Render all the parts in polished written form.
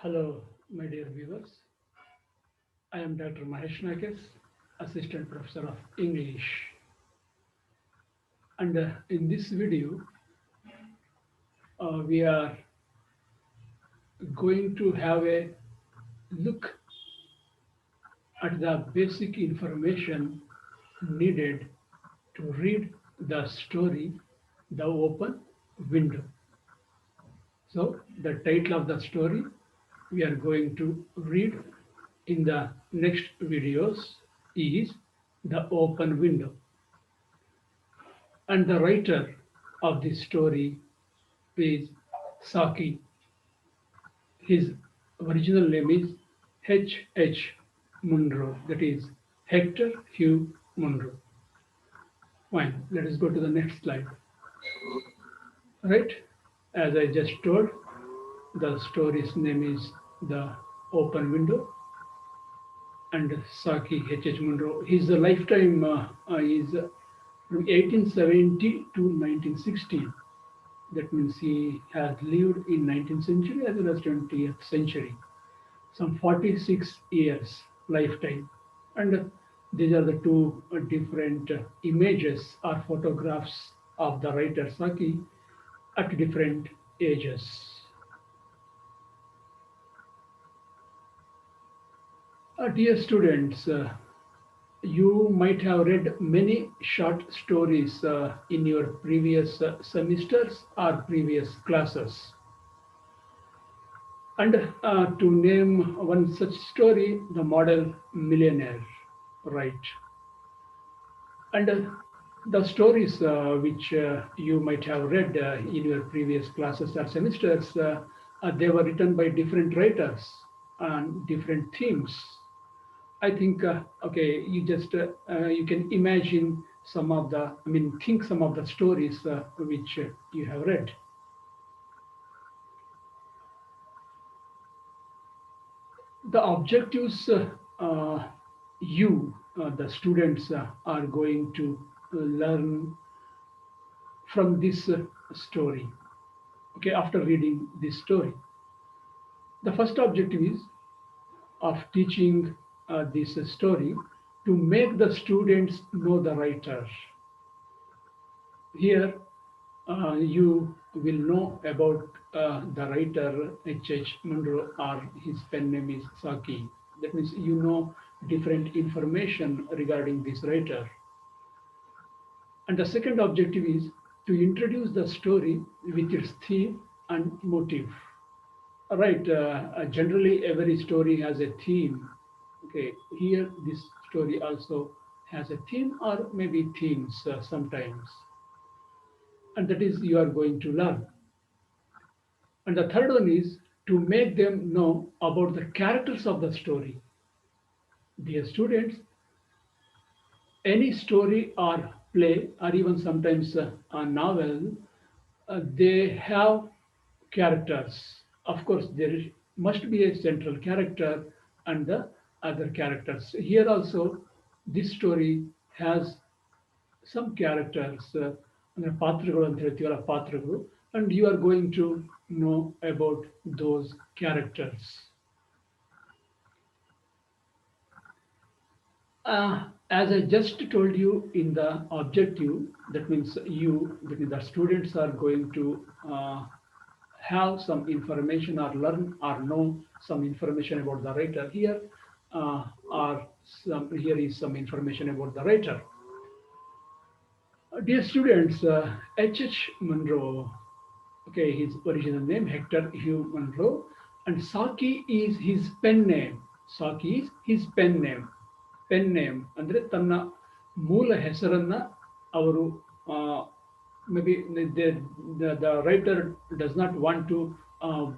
Hello, my dear viewers. I am Dr. Mahesh Naik, Assistant Professor of English. And in this video, we are going to have a look at the basic information needed to read the story, The Open Window. So, the title of the story we are going to read in the next videos is The Open Window. And the writer of this story is Saki. His original name is H Munro, that is Hector Hugh Munro. Fine, let us go to the next slide. Right, as I just told, the story's name is The Open Window, and Saki H Munro. His lifetime is from 1870 to 1916. That means he has lived in 19th century as well as 20th century, some 46 years lifetime. And these are the two different images or photographs of the writer Saki at different ages. Dear students, you might have read many short stories in your previous semesters or previous classes. And to name one such story, The Model Millionaire, right? And the stories which you might have read in your previous classes or semesters, they were written by different writers on different themes. I think, okay, you can imagine think some of the stories which you have read. The objectives the students, are going to learn from this story. Okay, after reading this story, the first objective is of teaching this story to make the students know the writer. Here, you will know about the writer H Munro, or his pen name is Saki. That means you know different information regarding this writer. And the second objective is to introduce the story with its theme and motive. Right, generally every story has a theme. Okay, here this story also has a theme or maybe themes sometimes. And that is you are going to learn. And the third one is to make them know about the characters of the story. Dear students, any story or play or even sometimes a novel, they have characters. Of course, there must be a central character and the other characters. Here also, this story has some characters, ಅಂದ್ರೆ ಪಾತ್ರಗಳು ಅಂತ ಹೇಳ್ತೀವಲ್ಲ ಪಾತ್ರಗಳು, and you are going to know about those characters. As I just told you in the objective, that means the students are going to have some information or learn or know some information about the writer. Here is some information about the writer. Dear students, H Munro, okay, his original name Hector Hugh Munro, and Saki is his pen name. Saki is his pen name. Pen name ಅಂದರೆ ತನ್ನ ಮೂಲ ಹೆಸರನ್ನ ಅವರು maybe the writer does not want to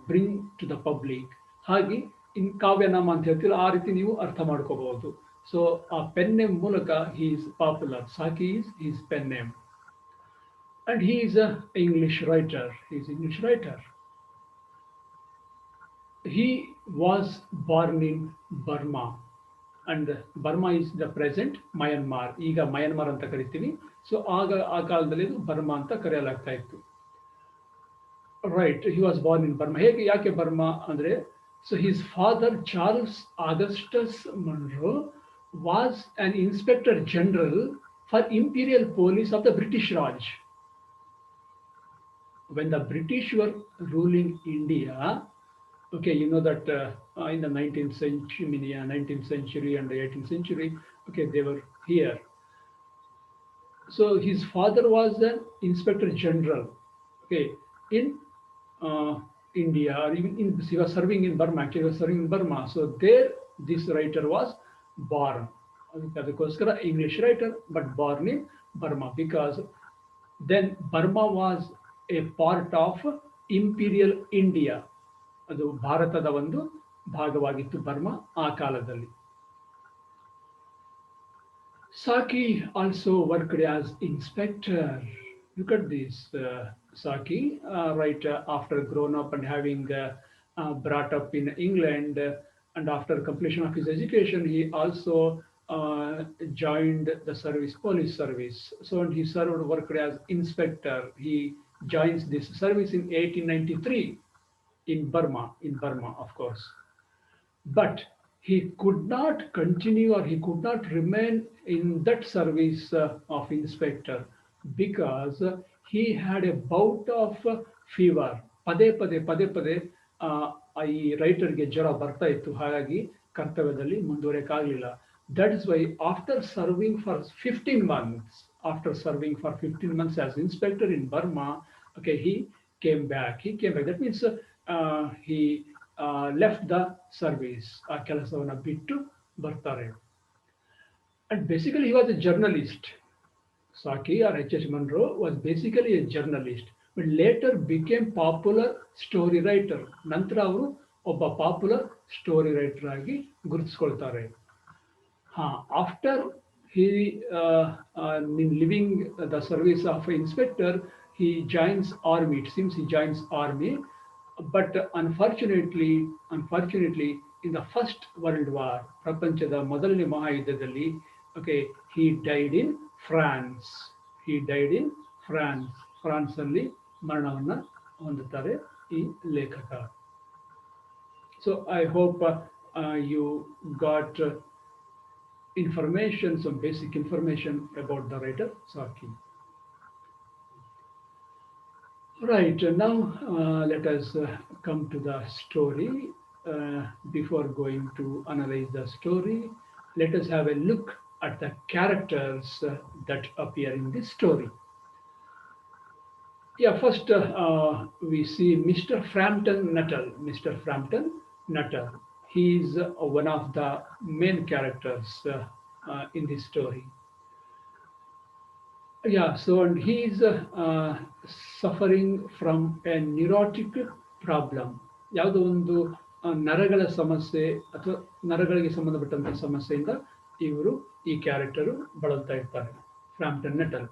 bring to the public. ಹಾಗೆ ಇನ್ ಕಾವ್ಯನಾಮ ಅಂತ ಹೇಳ್ತೀವಿ, ಆ ರೀತಿ ನೀವು ಅರ್ಥ ಮಾಡ್ಕೋಬಹುದು. ಸೊ ಆ ಪೆನ್ ನೇಮ್ ಮೂಲಕ he is popular. Saki is his pen name. And he is an English writer. He is English writer. He was born in Burma. And Burma is the present Myanmar. ಈಗ ಮಯನ್ಮಾರ್ ಅಂತ ಕರಿತೀವಿ. So ಆ ಕಾಲದಲ್ಲಿ ಇದು Burma ಅಂತ ಕರೆಯಲಾಗ್ತಾ ಇತ್ತು. Right, he was born in Burma. ಯಾಕೆ Burma ಅಂದರೆ So his father, Charles Augustus Munro, was an inspector general for imperial police of the British Raj. When the British were ruling India, okay, you know that in the 19th century, 19th century and the 18th century, okay, they were here. So his father was an inspector general, okay, in uh, India, or even he was serving in Burma. Actually, he was serving in Burma. So there, this writer was born. ಅದಕ್ಕೋಸ್ಕರ English writer, but born in Burma because then Burma was a part of Imperial India. ಅದು ಭಾರತದ ಒಂದು ಭಾಗವಾಗಿತ್ತು Burma ಆ ಕಾಲದಲ್ಲಿ. Saki also worked as inspector. Look at this, Saki, right after grown up and having brought up in England, and after completion of his education, he also joined the service, police service. So and he served, worked as inspector. He joins this service in 1893 in Burma, of course. But he could not continue or he could not remain in that service of inspector because he had a bout of fever. ಪದೇ ಪದೇ ಪದೇ ಪದೇ ಈ ರೈಟರ್ಗೆ ಜ್ವರ ಬರ್ತಾ ಇತ್ತು, ಹಾಗಾಗಿ ಕರ್ತವ್ಯದಲ್ಲಿ ಮುಂದುವರಿಯಕ್ಕಾಗಲಿಲ್ಲ. That is why after serving for 15 months, after serving for 15 months as inspector in Burma, okay, he came back. He came back. That means he left the service. ಆ ಕೆಲಸವನ್ನು ಬಿಟ್ಟು ಬರ್ತಾರೆ. And basically he was a journalist. Saki or H Munro was basically a journalist, but later became popular story writer. ನಂತರ ಅವರು ಒಬ್ಬ popular story writer ಆಗಿ ಗುರುತಿಸ್ಕೊಳ್ತಾರೆ. After he leaving the service of inspector, he joins army. It seems he joins army, but unfortunately, in the First World War, ಪ್ರಪಂಚದ ಮೊದಲನೇ ಮಹಾಯುದ್ಧದಲ್ಲಿ, okay, he died in France. He died in France. France ಅಲ್ಲಿ ಮರಣವನ್ನ ಹೊಂದುತ್ತಾರೆ ಈ ಲೇಖಕ. So I hope you got information, some basic information about the writer Saki. Right, now let us come to the story. Before going to analyze the story, let us have a look at the characters that appear in this story. Yeah, first we see Mr. Frampton Nuttall. Mr. Frampton Nuttall. He is one of the main characters in this story. Yeah, so and he is suffering from a neurotic problem. ಯಾವುದೋ ಒಂದು ನರಗಳ ಸಮಸ್ಯೆ ಅಥವಾ ನರಗಳಿಗೆ ಸಂಬಂಧಪಟ್ಟಂತಹ ಸಮಸ್ಯೆಯಿಂದ ಇವರು ಈ character ಬಳಲ್ತಾ ಇರ್ತಾರೆ, ಫ್ರಾಂಪ್ಟನ್ natal.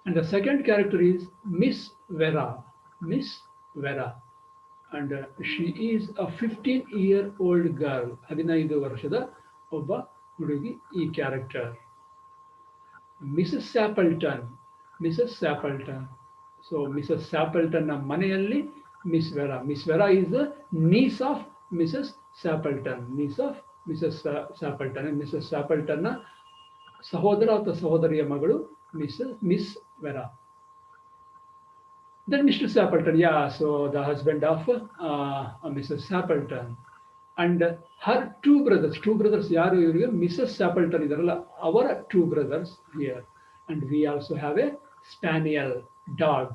And the second character is Miss Vera. Miss Vera. And she is a 15-year-old girl. 15 ವರ್ಷದ ಒಬ್ಬ ಹುಡುಗಿ ಈ character. Mrs. Sappleton. Mrs. Sappleton. So Mrs. Sappleton ನ ಮನೆಯಲ್ಲಿ Miss Vera. Miss Vera is the niece of Mrs. Sappleton. Niece of Mrs. Sappleton. And Mrs. Sappleton ನ ಸಹೋದರ ಅಥವಾ ಸಹೋದರಿಯ ಮಗಳು Miss Vera. Then Mr. Sappleton, yeah, so the husband of Mrs. Sappleton. And her two brothers, ಯಾರು ಇವರಿಗೆ Mrs. Sappleton ಇದಾರಲ್ಲ, ಅವರ two brothers here. And we also have a spaniel dog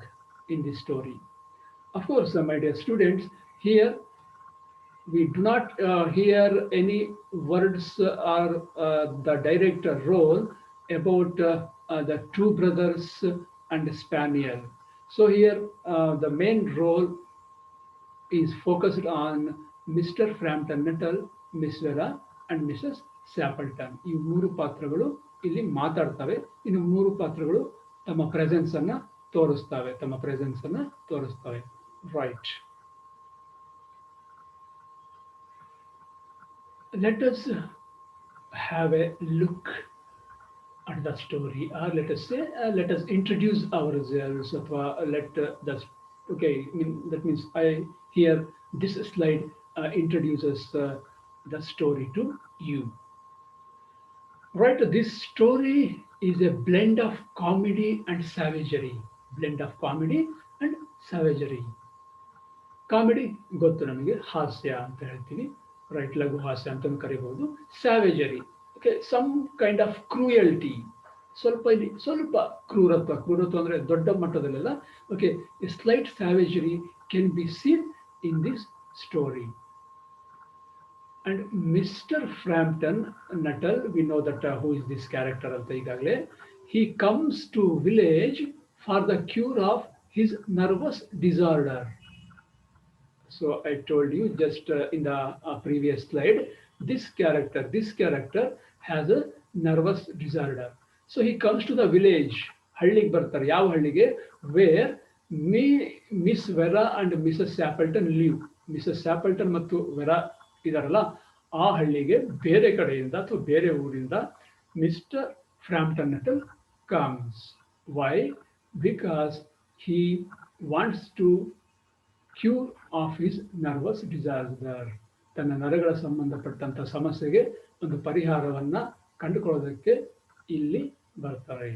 in this story. Of course, my dear students, here we do not hear any words or the direct role about the two brothers and spaniel. So here the main role is focused on Mr. Frampton Nuttall, Miss Vera and Mrs. Sappleton. ಈ ಮೂರು ಪಾತ್ರಗಳು ಇಲ್ಲಿ ಮಾತಾಡ್ತವೆ. ಇನ್ನು ಮೂರು ಪಾತ್ರಗಳು ತಮ್ಮ presence ಅನ್ನ ತೋರಿಸ್ತವೆ. Right. Let us have a look at the story, or let us say, let us introduce ourselves. Okay, that means I here this slide introduces the story to you. Right, this story is a blend of comedy and savagery. Blend of comedy and savagery. Comedy ಗೊತ್ತು ನಮಗೆ, ಹಾಸ್ಯ ಅಂತ ಹೇಳ್ತೀವಿ, right, ಲಘು ಹಾಸ್ಯ ಅಂತ ಕರಿಬಹುದು. Savagery, okay, some kind of cruelty, ಸ್ವಲ್ಪ ಇಲ್ಲಿ ಸ್ವಲ್ಪ ಕ್ರೂರತ್ವ. ಕ್ರೂರತ್ವ ಅಂದರೆ ದೊಡ್ಡ ಮಟ್ಟದಲ್ಲೆಲ್ಲ. Okay, a slight savagery can be seen in this story. And Mr. Frampton Nuttall, we know that who is this character ಅಂತ ಈಗಾಗಲೇ. He comes to village for the cure of his nervous disorder. So I told you just in the previous slide, this character has a nervous disorder. So he comes to the village. ಹಳ್ಳಿಗೆ ಬರ್ತಾರೆ. ಯಾವ ಹಳ್ಳಿಗೆ? Where Miss Vera and Mrs. Sappleton live. Mrs. Sappleton ಮತ್ತು Vera ಇದಾರಲ್ಲ, ಆ ಹಳ್ಳಿಗೆ ಬೇರೆ ಕಡೆಯಿಂದ ಅಥವಾ ಬೇರೆ ಊರಿಂದ Mr Frampton Nuttel comes. Why? Because he wants to cure of his nervous disorder. ತನ್ನ ನರಗಳ ಸಂಬಂಧಪಟ್ಟಂಥ ಸಮಸ್ಯೆಗೆ ಒಂದು ಪರಿಹಾರವನ್ನ ಕಂಡುಕೊಳ್ಳೋದಕ್ಕೆ ಇಲ್ಲಿ ಬರ್ತಾರೆ.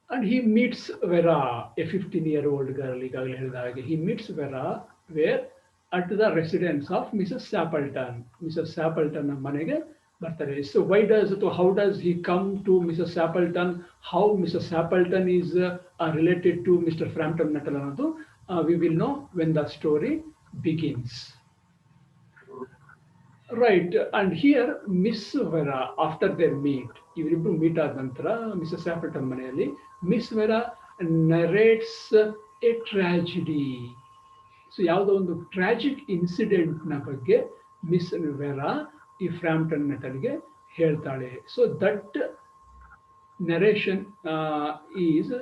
And he meets Vera, a 15-year-old girl, ಈಗಾಗಲೇ ಹೇಳಿದ ಹಾಗೆ. He meets Vera where at the residence of Mrs Sappleton. Mrs Sappleton ಮನೆಗೆ ಬರ್ತಾರೆ. ಸೊ ವೈ ಡಸ್ ಅಥವಾ how does he come to Mrs ಸ್ಯಾಪಲ್ಟನ್, how Mrs Sappleton is related to Mr Frampton Nuttel ಅನ್ನೋದು we will know when the story begins. Right, and here Miss Vera, after their meet, ಇವರಿಬ್ರು meet ಆದ ನಂತರ Mrs ಸ್ಯಾಪಲ್ಟನ್ ಮನೆಯಲ್ಲಿ miss vera narrates A tragedy. So ಯಾವುದೋ ಒಂದು tragic ಇನ್ಸಿಡೆಂಟ್ನ ಬಗ್ಗೆ miss vera ಈ ಫ್ರಾಂಪ್ಟನ್ ನಟಲ್ಗೆ ಹೇಳ್ತಾಳೆ. So that narration is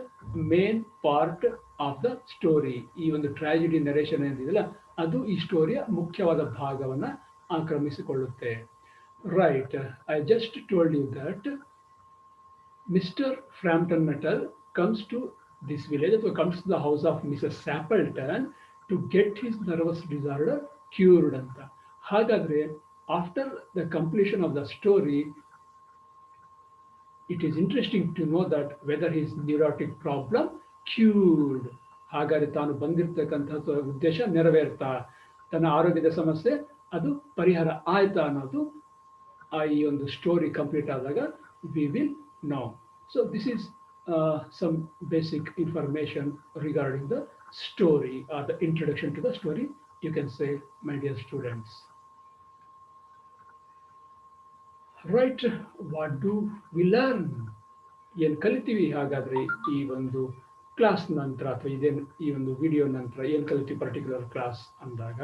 main part of the story. ಈ ಒಂದು ಟ್ರಾಜಿಡಿ ನರೇಷನ್ ಏನಿದೆಯಲ್ಲ, ಅದು ಈ ಸ್ಟೋರಿಯ ಮುಖ್ಯವಾದ ಭಾಗವನ್ನು ಆಕ್ರಮಿಸಿಕೊಳ್ಳುತ್ತೆ. Right, I just told you that Mr Frampton Nuttel comes to this village ಅಥವಾ comes to the house of Mrs Sappleton to get his nervous disorder cured ಅಂತ. ಹಾಗಾದರೆ after the completion of the story, it is interesting to know that whether his neurotic problem cured. ಹಾಗಾದರೆ ತಾನು ಬಂದಿರತಕ್ಕಂಥ ಉದ್ದೇಶ ನೆರವೇರ್ತಾ, ತನ್ನ ಆರೋಗ್ಯದ ಸಮಸ್ಯೆ ಅದು ಪರಿಹಾರ ಆಯ್ತಾ ಅನ್ನೋದು ಈ ಒಂದು ಸ್ಟೋರಿ ಕಂಪ್ಲೀಟ್ ಆದಾಗ we will know. So this is some basic information regarding the story or the introduction to the story, you can say, my dear students. Right, what do we learn? ಏನು ಕಲಿತೀವಿ ಹಾಗಾದರೆ ಈ ಒಂದು class ನಂತರ ಅಥವಾ ಈ ಒಂದು ವಿಡಿಯೋ ನಂತರ ಏನು ಕಲಿತೀವಿ ಪರ್ಟಿಕ್ಯುಲರ್ ಕ್ಲಾಸ್ ಅಂದಾಗ?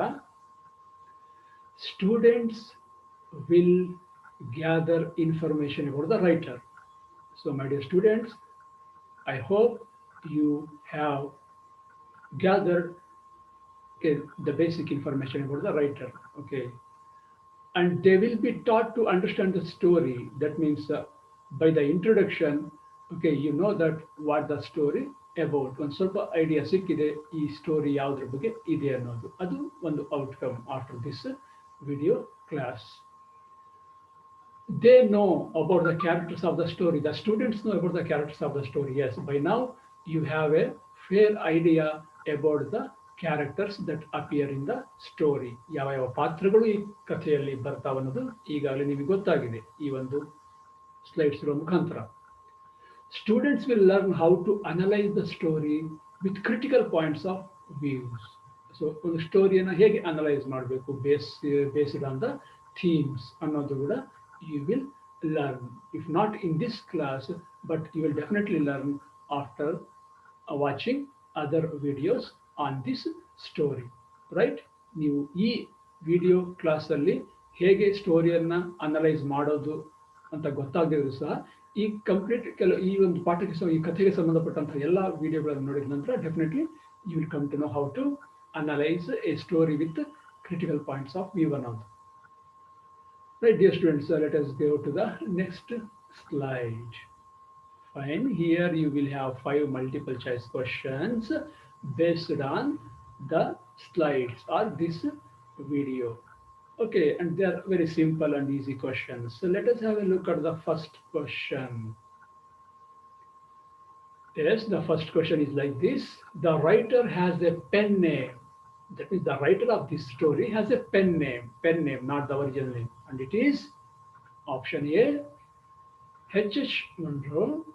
Students will gather information about the writer. So my dear students, I hope you have gathered the basic information about the writer. Okay, and they will be taught to understand the story. That means by the introduction, okay, you know that what the story about. ಒಂದು ಸ್ವಲ್ಪ idea ಸಿಕ್ಕಿದೆ ಈ story ಯಾವುದ್ರ ಬಗ್ಗೆ ಇದೆ ಅನ್ನೋದು. ಅದು ಒಂದು outcome after this video class. They know about the characters of the story. The students know about the characters of the story. Yes, by now you have a fair idea about the characters that appear in the story. ಯಾವ ಯಾವ ಪಾತ್ರಗಳು ಈ ಕಥೆಯಲ್ಲಿ ಬರ್ತಾವೆ ಅನ್ನೋದು ಈಗಾಗಲೇ ನಿಮಗೆ ಗೊತ್ತಾಗಿದೆ ಈ ಒಂದು ಸ್ಲೈಡ್ಸ್ ಇರೋ ಮುಖಾಂತರ. Students will learn how to analyze the story with critical points of views. So ಒಂದು ಸ್ಟೋರಿಯನ್ನು ಹೇಗೆ ಅನಲೈಸ್ ಮಾಡಬೇಕು ಬೇಸ್ಡ್ ಆನ್ ದ ಥೀಮ್ಸ್ ಅನ್ನೋದು ಕೂಡ you will learn, if not in this class, but you will definitely learn after watching other videos on this story. Right? ನೀವು ಈ video ಕ್ಲಾಸಲ್ಲಿ ಹೇಗೆ ಸ್ಟೋರಿಯನ್ನು analyse ಮಾಡೋದು ಅಂತ ಗೊತ್ತಾಗದಿದ್ರು ಸಹ ಈ ಕಂಪ್ಲೀಟ್ ಈ ಒಂದು ಪಾಠಕ್ಕೆ ಈ ಕಥೆಗೆ ಸಂಬಂಧಪಟ್ಟಂಥ ಎಲ್ಲ ವಿಡಿಯೋಗಳನ್ನು ನೋಡಿದ ನಂತರ definitely you will come to know how to analyse a story with critical points of view ಅನ್ನೋದು. Right, dear students, let us go to the next slide. Fine, here you will have 5 multiple choice questions based on the slides or this video. Okay, and they are very simple and easy questions. So let us have a look at the first question. Yes, the first question is like this. The writer has a pen name. That means the writer of this story has a pen name, not the original name. And it is option A, H Munro,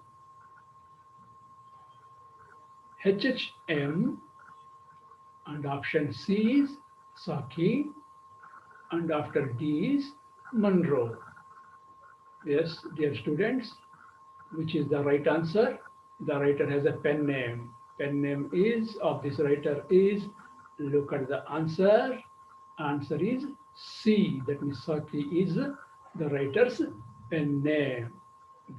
HM, and option C is Saki, and after D is Munro. Yes, dear students, which is the right answer? The writer has a pen name. Pen name is of this writer is, look at the answer. Answer is C. That means Saki is the writer's pen name.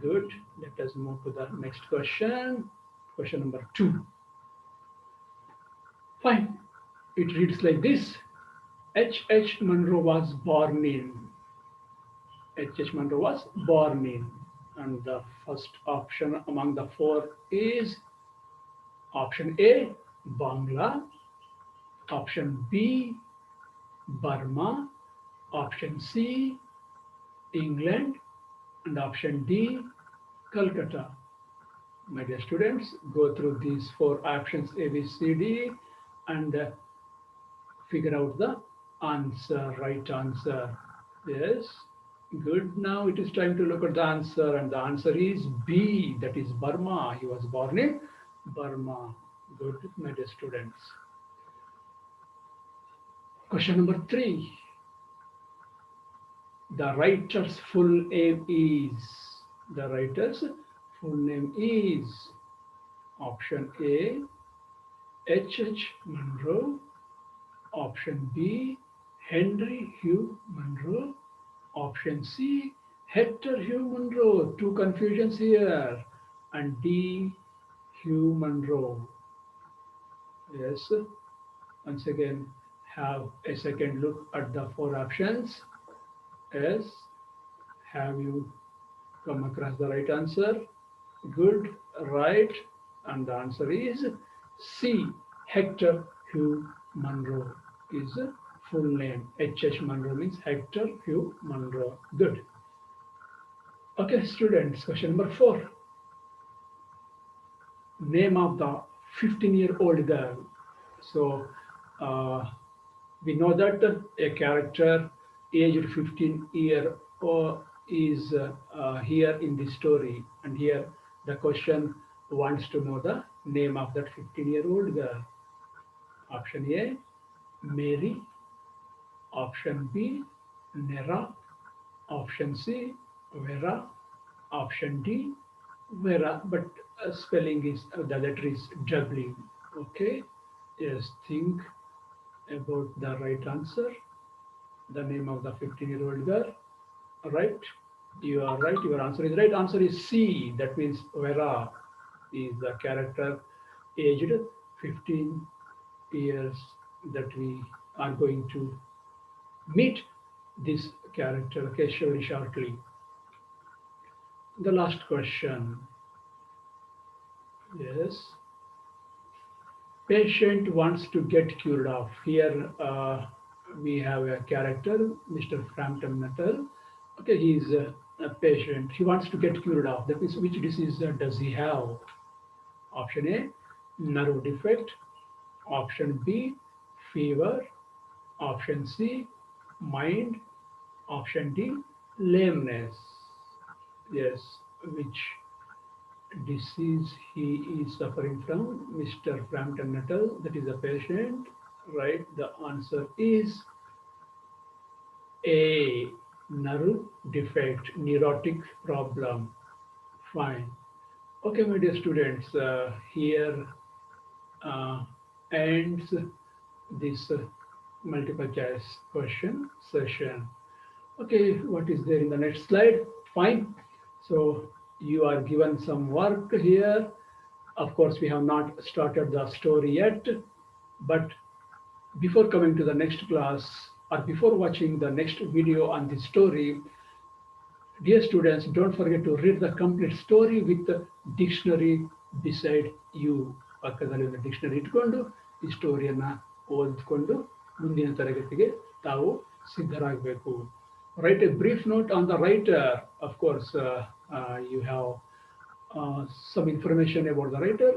Good. Let us move to the next question. Question number 2. Fine. It reads like this. H. Munro was born in. H. Munro was born in. And the first option among the four is option A, Bangla, option B, Burma, option C, England, and option D, Calcutta. My dear students, go through these four options A, B, C, D and figure out the answer, right answer. Yes, good. Now it is time to look at the answer, and the answer is B, that is Burma. He was born in Burma. Good, my dear students. Question number 3. The writer's full name is. The writer's full name is option A, H. Munro, option B, Henry Hugh Munro, option C, Hector Hugh Munro. Two confusions here. And D, Hugh Munro. Yes. Once again, have a second look at the four options. Yes. Have you come across the right answer? Good, right. And the answer is C, Hector Hugh Munro is full name. H. Munro means Hector Hugh Munro. Good. Okay, students, question number 4. Name of the 15-year-old girl. So we know that a character aged 15 year is here in the story, and here the question wants to know the name of that 15-year-old girl. Option A, Mary, option B, Nera, option C, Vera, option D, Vera, but spelling is the letter is doubling. Okay, yes, think about the right answer, the name of the 15-year-old girl. Right, you are right, your answer is right. Answer is C, that means Vera is the character aged 15 years that we are going to meet this character very shortly. The last question. Yes. Patient wants to get cured of. Here we have a character, Mr. Frampton Nuttall. Okay, he is a patient. He wants to get cured of. That means which disease does he have? Option A, nerve defect. Option B, fever. Option C, mind. Option D, lameness. Yes, which disease he is suffering from? Mr. Frampton Nuttall, that is a patient. Right, the answer is A, nerve defect, neurotic problem. Fine. Okay, my dear students, here ends this multiple choice question session. Okay, what is there in the next slide? Fine. So you are given some work here. Of course, we have not started the story yet, but before coming to the next class or before watching the next video on this story, dear students, don't forget to read the complete story with the dictionary beside you. ಪಕ್ಕದಲ್ಲಿ ಒಂದು dictionary ಇಟ್ಕೊಂಡು ಈ ಸ್ಟೋರಿಯನ್ನ ಓದ್ಕೊಂಡು ಮುಂದಿನ ತರಗತಿಗೆ ತಾವು ಸಿದ್ಧರಾಗಬೇಕು. Write a brief note on the writer. Of course, you have some information about the writer.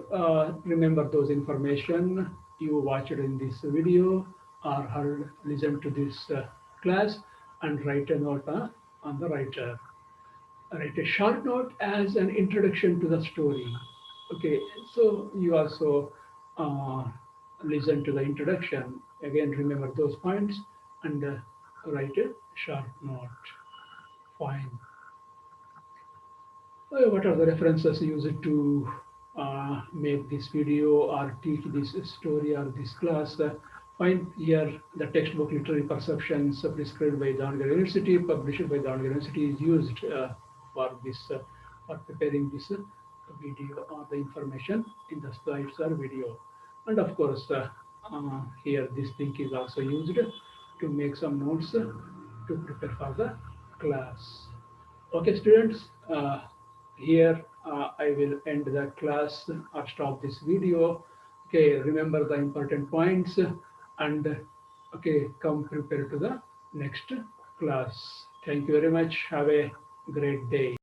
Remember those information you watched in this video or heard, listen to this class, and write a note on the writer. Write a short note as an introduction to the story. Okay, so you also uh, listen to the introduction. Again, remember those points and write a short note. Fine. What are the references used to make this video or teach this story or this class? Find here the textbook Literary Perceptions prescribed by Dhangar University, published by Dhangar University, is used for this for preparing this video or the information in the slides or video. And of course, here this link is also used to make some notes to prepare for the class. Okay, students, here I will end the class or stop this video. Okay, remember the important points and okay, come prepare to the next class. Thank you very much. Have a great day.